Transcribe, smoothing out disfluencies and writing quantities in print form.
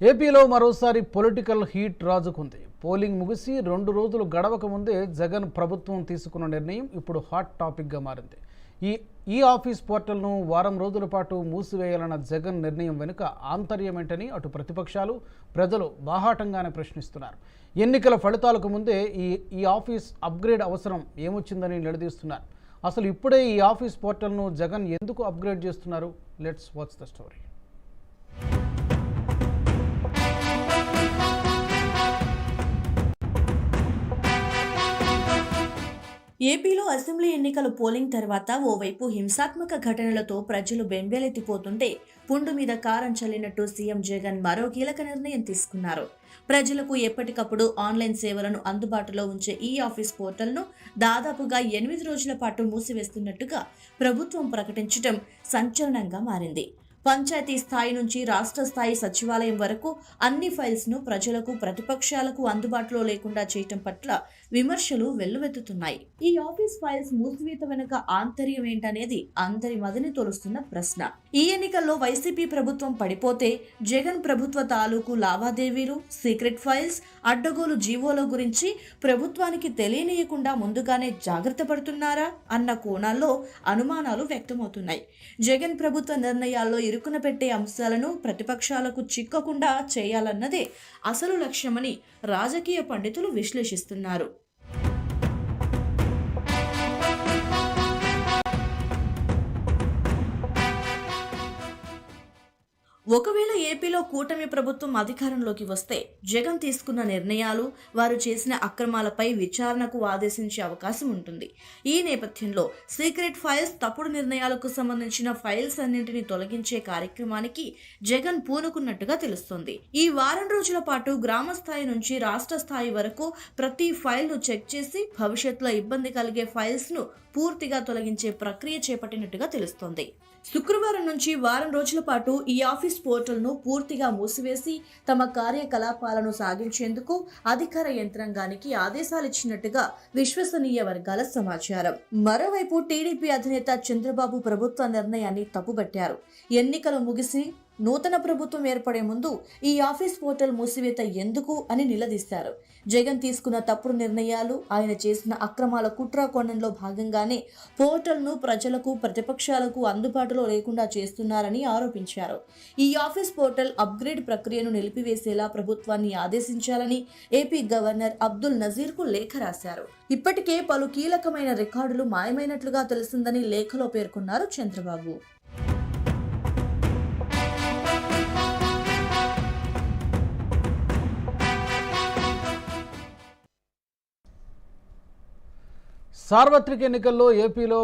ఏపీలో మరోసారి political heat రాజుకుంది. Polling ముగిసి 2 రోజులు గడవక ముందే జగన్ ప్రభుత్వం తీసుకున్న నిర్ణయం ఇప్పుడు హాట్ టాపిక్గా మారింది. ఈ ఆఫీస్ పోర్టల్ను వారం రోజుల పాటు మూసివేయాలన్న జగన్ నిర్ణయం వెనుక ఆంతర్యమేంటని అటు ప్రతిపక్షాలు, ప్రజలు బాహాటంగానే ప్రశ్నిస్తున్నారు. ఎన్నికల ఫలితాలకు ముందే ఈ ఆఫీస్ అప్గ్రేడ్ అవసరం ఏమొచ్చిందని నిలదీస్తున్నారు. అసలు ఇప్పుడే ఈ ఆఫీస్ పోర్టల్ను జగన్ ఎందుకు అప్గ్రేడ్ చేస్తున్నారు? Let's watch the story. ఏపీలో అసెంబ్లీ ఎన్నికల పోలింగ్ తర్వాత ఓవైపు హింసాత్మక ఘటనలతో ప్రజలు బెంబేలెత్తిపోతుంటే పుండు మీద కారం చల్లినట్టు సీఎం జగన్ మరో కీలక నిర్ణయం తీసుకున్నారు. ప్రజలకు ఎప్పటికప్పుడు ఆన్లైన్ సేవలను అందుబాటులో ఉంచే ఈ ఆఫీస్ పోర్టల్ను దాదాపుగా 8 రోజుల పాటు మూసివేస్తున్నట్టుగా ప్రభుత్వం ప్రకటించడం సంచలనంగా మారింది. పంచాయతీ స్థాయి నుంచి రాష్ట్ర స్థాయి సచివాలయం వరకు అన్ని ఫైల్స్ ను ప్రజలకు, ప్రతిపక్షాలకు అందుబాటులో లేకుండా చేయటం పట్ల విమర్శలు వెల్లువెత్తుతున్నాయి. ఈ ఆఫీస్ ఫైల్స్ మూసివేత వెనుక ఆంతర్యం ఏంటనేది అందరి మదిని తోలుస్తున్న ప్రశ్న. ఈ ఎన్నికల్లో వైసీపీ ప్రభుత్వం పడిపోతే జగన్ ప్రభుత్వ తాలూకు లావాదేవీలు, సీక్రెట్ ఫైల్స్, అడ్డగోలు జీవోల గురించి ప్రభుత్వానికి తెలియనీయకుండా ముందుగానే జాగ్రత్త పడుతున్నారా అన్న కోణాల్లో అనుమానాలు వ్యక్తమవుతున్నాయి. జగన్ ప్రభుత్వ నిర్ణయాల్లో ఇరుకున పెట్టే అంశాలను ప్రతిపక్షాలకు చిక్కకుండా చేయాలన్నదే అసలు లక్ష్యమని రాజకీయ పండితులు విశ్లేషిస్తున్నారు. ఒకవేళ ఏపీలో కూటమి ప్రభుత్వం అధికారంలోకి వస్తే జగన్ తీసుకున్న నిర్ణయాలు, వారు చేసిన అక్రమాలపై విచారణకు ఆదేశించే అవకాశం ఉంటుంది. ఈ నేపథ్యంలో సీక్రెట్ ఫైల్స్, తప్పుడు నిర్ణయాలకు సంబంధించిన ఫైల్స్ అన్నింటినీ తొలగించే కార్యక్రమానికి జగన్ పూనుకున్నట్టుగా తెలుస్తోంది. ఈ వారం రోజుల పాటు గ్రామ స్థాయి నుంచి రాష్ట్ర స్థాయి వరకు ప్రతి ఫైల్ ను చెక్ చేసి భవిష్యత్తులో ఇబ్బంది కలిగే ఫైల్స్ ను పూర్తిగా తొలగించే ప్రక్రియ చేపట్టినట్టుగా తెలుస్తోంది. శుక్రవారం నుంచి వారం రోజుల పాటు ఈ ఆఫీస్ పోర్టల్ ను పూర్తిగా మూసివేసి తమ కార్యకలాపాలను సాగించేందుకు అధికార యంత్రాంగానికి ఆదేశాలిచ్చినట్టుగా విశ్వసనీయ వర్గాల సమాచారం. మరోవైపు టీడీపీ అధినేత చంద్రబాబు ప్రభుత్వ నిర్ణయాన్ని తప్పుబట్టారు. ఎన్నికలు ముగిసి నూతన ప్రభుత్వం ఏర్పడే ముందు ఈ ఆఫీస్ పోర్టల్ మూసివేత ఎందుకు అని నిలదీశారు. జగన్ తీసుకున్న తప్పుడు నిర్ణయాలు, ఆయన చేసిన అక్రమాల కుట్రకోణంలో భాగంగానే పోర్టల్ను ప్రజలకు, ప్రతిపక్షాలకు అందుబాటులో లేకుండా చేస్తున్నారని ఆరోపించారు. ఈ ఆఫీస్ పోర్టల్ అప్గ్రేడ్ ప్రక్రియను నిలిపివేసేలా ప్రభుత్వాన్ని ఆదేశించాలని ఏపీ గవర్నర్ అబ్దుల్ నజీర్కు లేఖ రాశారు. ఇప్పటికే పలు కీలకమైన రికార్డులు మాయమైనట్లుగా తెలిసిందని లేఖలో పేర్కొన్నారు చంద్రబాబు. సార్వత్రిక ఎన్నికల్లో ఏపీలో